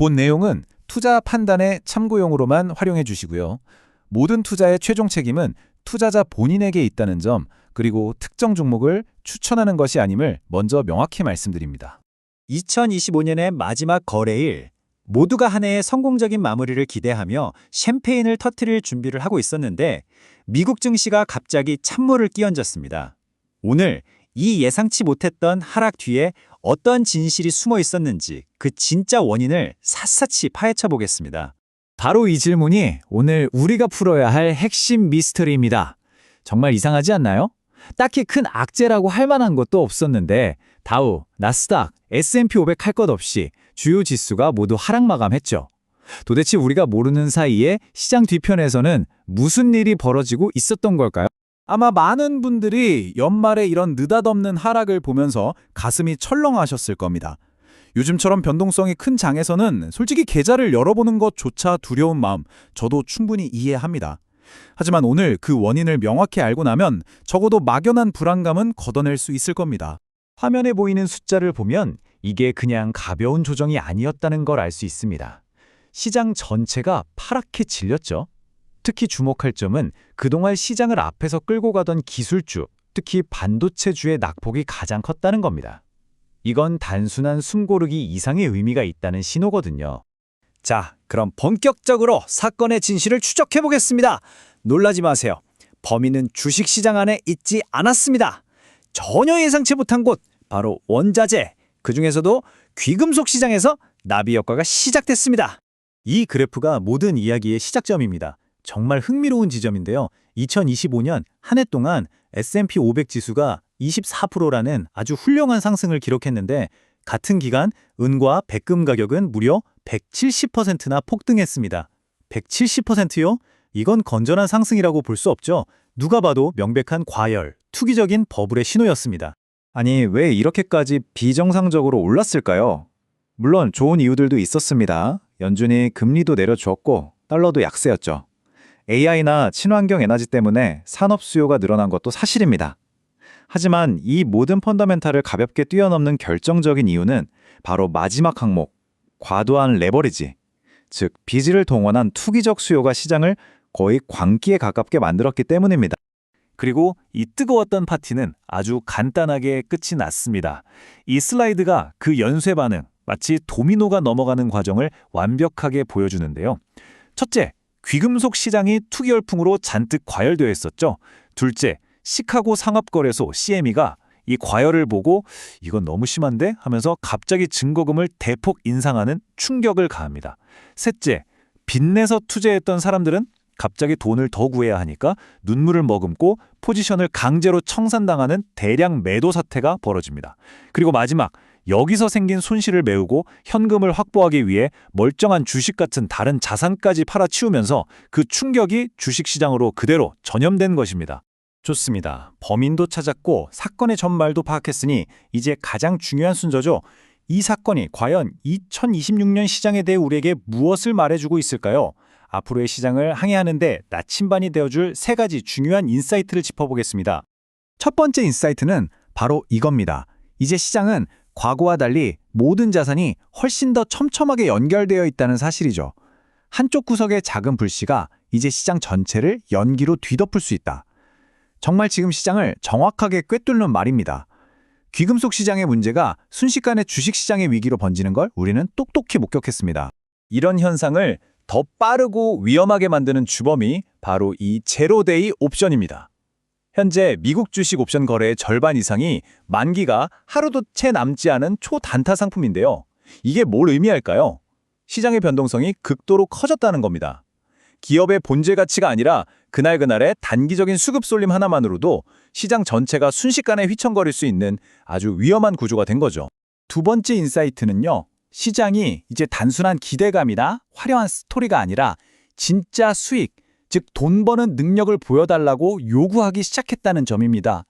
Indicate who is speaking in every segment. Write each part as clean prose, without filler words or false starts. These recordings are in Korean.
Speaker 1: 본 내용은 투자 판단의 참고용으로만 활용해 주시고요. 모든 투자의 최종 책임은 투자자 본인에게 있다는 점, 그리고 특정 종목을 추천하는 것이 아님을 먼저 명확히 말씀드립니다.
Speaker 2: 2025년의 마지막 거래일, 모두가 한 해의 성공적인 마무리를 기대하며 샴페인을 터뜨릴 준비를 하고 있었는데 미국 증시가 갑자기 찬물을 끼얹었습니다. 오늘 이 예상치 못했던 하락 뒤에 어떤 진실이 숨어 있었는지 그 진짜 원인을 샅샅이 파헤쳐 보겠습니다.
Speaker 3: 바로 이 질문이 오늘 우리가 풀어야 할 핵심 미스터리입니다. 정말 이상하지 않나요? 딱히 큰 악재라고 할 만한 것도 없었는데 다우, 나스닥, S&P 500 할 것 없이 주요 지수가 모두 하락 마감했죠. 도대체 우리가 모르는 사이에 시장 뒤편에서는 무슨 일이 벌어지고 있었던 걸까요?
Speaker 1: 아마 많은 분들이 연말에 이런 느닷없는 하락을 보면서 가슴이 철렁하셨을 겁니다. 요즘처럼 변동성이 큰 장에서는 솔직히 계좌를 열어보는 것조차 두려운 마음, 저도 충분히 이해합니다. 하지만 오늘 그 원인을 명확히 알고 나면 적어도 막연한 불안감은 걷어낼 수 있을 겁니다.
Speaker 3: 화면에 보이는 숫자를 보면 이게 그냥 가벼운 조정이 아니었다는 걸 알 수 있습니다. 시장 전체가 파랗게 질렸죠. 특히 주목할 점은 그동안 시장을 앞에서 끌고 가던 기술주, 특히 반도체주의 낙폭이 가장 컸다는 겁니다. 이건 단순한 숨고르기 이상의 의미가 있다는 신호거든요.
Speaker 2: 자, 그럼 본격적으로 사건의 진실을 추적해 보겠습니다. 놀라지 마세요. 범인은 주식시장 안에 있지 않았습니다. 전혀 예상치 못한 곳, 바로 원자재, 그중에서도 귀금속 시장에서 나비 효과가 시작됐습니다.
Speaker 3: 이 그래프가 모든 이야기의 시작점입니다. 정말 흥미로운 지점인데요. 2025년 한 해 동안 S&P 500 지수가 24%라는 아주 훌륭한 상승을 기록했는데 같은 기간 은과 백금 가격은 무려 170%나 폭등했습니다. 170%요? 이건 건전한 상승이라고 볼 수 없죠. 누가 봐도 명백한 과열, 투기적인 버블의 신호였습니다. 아니, 왜 이렇게까지 비정상적으로 올랐을까요? 물론 좋은 이유들도 있었습니다. 연준이 금리도 내려주었고 달러도 약세였죠. AI나 친환경 에너지 때문에 산업 수요가 늘어난 것도 사실입니다. 하지만 이 모든 펀더멘탈을 가볍게 뛰어넘는 결정적인 이유는 바로 마지막 항목, 과도한 레버리지, 즉 빚을 동원한 투기적 수요가 시장을 거의 광기에 가깝게 만들었기 때문입니다.
Speaker 1: 그리고 이 뜨거웠던 파티는 아주 간단하게 끝이 났습니다. 이 슬라이드가 그 연쇄 반응, 마치 도미노가 넘어가는 과정을 완벽하게 보여주는데요. 첫째, 귀금속 시장이 투기 열풍으로 잔뜩 과열되어 있었죠. 둘째, 시카고 상업거래소 CME가 이 과열을 보고 이건 너무 심한데 하면서 갑자기 증거금을 대폭 인상하는 충격을 가합니다. 셋째, 빚내서 투자했던 사람들은 갑자기 돈을 더 구해야 하니까 눈물을 머금고 포지션을 강제로 청산당하는 대량 매도 사태가 벌어집니다. 그리고 마지막, 여기서 생긴 손실을 메우고 현금을 확보하기 위해 멀쩡한 주식 같은 다른 자산까지 팔아치우면서 그 충격이 주식시장으로 그대로 전염된 것입니다.
Speaker 3: 좋습니다. 범인도 찾았고 사건의 전말도 파악했으니 이제 가장 중요한 순서죠. 이 사건이 과연 2026년 시장에 대해 우리에게 무엇을 말해주고 있을까요? 앞으로의 시장을 항해하는 데 나침반이 되어줄 세 가지 중요한 인사이트를 짚어보겠습니다. 첫 번째 인사이트는 바로 이겁니다. 이제 시장은 과거와 달리 모든 자산이 훨씬 더 촘촘하게 연결되어 있다는 사실이죠. 한쪽 구석의 작은 불씨가 이제 시장 전체를 연기로 뒤덮을 수 있다. 정말 지금 시장을 정확하게 꿰뚫는 말입니다. 귀금속 시장의 문제가 순식간에 주식시장의 위기로 번지는 걸 우리는 똑똑히 목격했습니다.
Speaker 1: 이런 현상을 더 빠르고 위험하게 만드는 주범이 바로 이 제로데이 옵션입니다. 현재 미국 주식 옵션 거래의 절반 이상이 만기가 하루도 채 남지 않은 초단타 상품인데요. 이게 뭘 의미할까요? 시장의 변동성이 극도로 커졌다는 겁니다. 기업의 본질 가치가 아니라 그날그날의 단기적인 수급 쏠림 하나만으로도 시장 전체가 순식간에 휘청거릴 수 있는 아주 위험한 구조가 된 거죠.
Speaker 3: 두 번째 인사이트는요. 시장이 이제 단순한 기대감이나 화려한 스토리가 아니라 진짜 수익, 즉 돈 버는 능력을 보여달라고 요구하기 시작했다는 점입니다.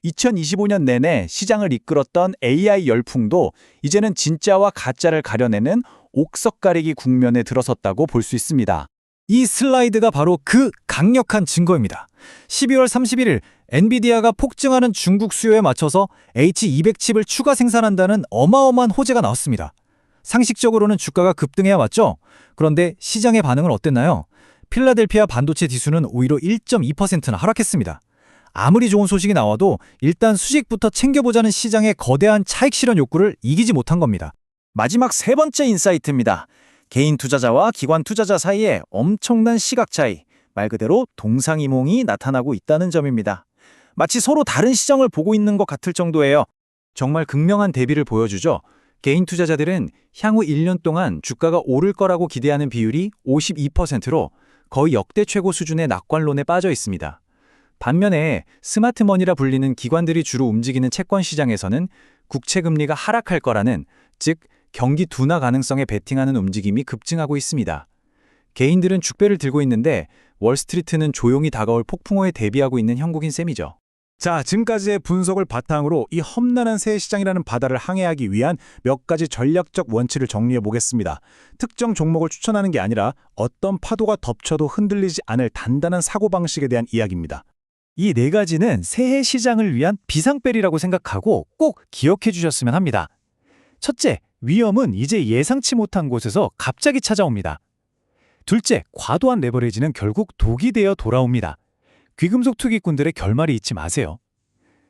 Speaker 3: 2025년 내내 시장을 이끌었던 AI 열풍도 이제는 진짜와 가짜를 가려내는 옥석 가리기 국면에 들어섰다고 볼 수 있습니다. 이 슬라이드가 바로 그 강력한 증거입니다. 12월 31일 엔비디아가 폭증하는 중국 수요에 맞춰서 H200 칩을 추가 생산한다는 어마어마한 호재가 나왔습니다.
Speaker 2: 상식적으로는 주가가 급등해야 맞죠? 그런데 시장의 반응은 어땠나요? 필라델피아 반도체 지수는 오히려 1.2%나 하락했습니다. 아무리 좋은 소식이 나와도 일단 수익부터 챙겨보자는 시장의 거대한 차익 실현 욕구를 이기지 못한 겁니다.
Speaker 3: 마지막 세 번째 인사이트입니다. 개인 투자자와 기관 투자자 사이에 엄청난 시각 차이, 말 그대로 동상이몽이 나타나고 있다는 점입니다. 마치 서로 다른 시장을 보고 있는 것 같을 정도예요. 정말 극명한 대비를 보여주죠. 개인 투자자들은 향후 1년 동안 주가가 오를 거라고 기대하는 비율이 52%로 거의 역대 최고 수준의 낙관론에 빠져 있습니다. 반면에 스마트머니라 불리는 기관들이 주로 움직이는 채권 시장에서는 국채금리가 하락할 거라는, 즉 경기 둔화 가능성에 베팅하는 움직임이 급증하고 있습니다. 개인들은 죽배를 들고 있는데 월스트리트는 조용히 다가올 폭풍호에 대비하고 있는 형국인 셈이죠.
Speaker 4: 자, 지금까지의 분석을 바탕으로 이 험난한 새 시장이라는 바다를 항해하기 위한 몇 가지 전략적 원칙을 정리해 보겠습니다. 특정 종목을 추천하는 게 아니라 어떤 파도가 덮쳐도 흔들리지 않을 단단한 사고방식에 대한 이야기입니다.
Speaker 2: 이 네 가지는 새해 시장을 위한 비상벨이라고 생각하고 꼭 기억해 주셨으면 합니다. 첫째, 위험은 이제 예상치 못한 곳에서 갑자기 찾아옵니다. 둘째, 과도한 레버리지는 결국 독이 되어 돌아옵니다. 귀금속 투기꾼들의 결말이 잊지 마세요.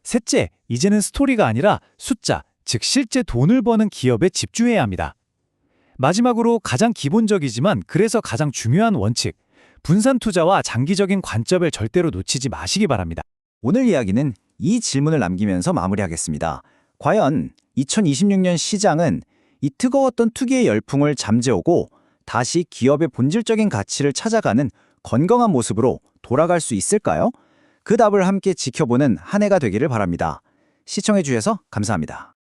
Speaker 2: 셋째, 이제는 스토리가 아니라 숫자, 즉 실제 돈을 버는 기업에 집중해야 합니다. 마지막으로 가장 기본적이지만 그래서 가장 중요한 원칙, 분산 투자와 장기적인 관점을 절대로 놓치지 마시기 바랍니다.
Speaker 3: 오늘 이야기는 이 질문을 남기면서 마무리하겠습니다. 과연 2026년 시장은 이 뜨거웠던 투기의 열풍을 잠재우고 다시 기업의 본질적인 가치를 찾아가는 건강한 모습으로 돌아갈 수 있을까요? 그 답을 함께 지켜보는 한 해가 되기를 바랍니다. 시청해 주셔서 감사합니다.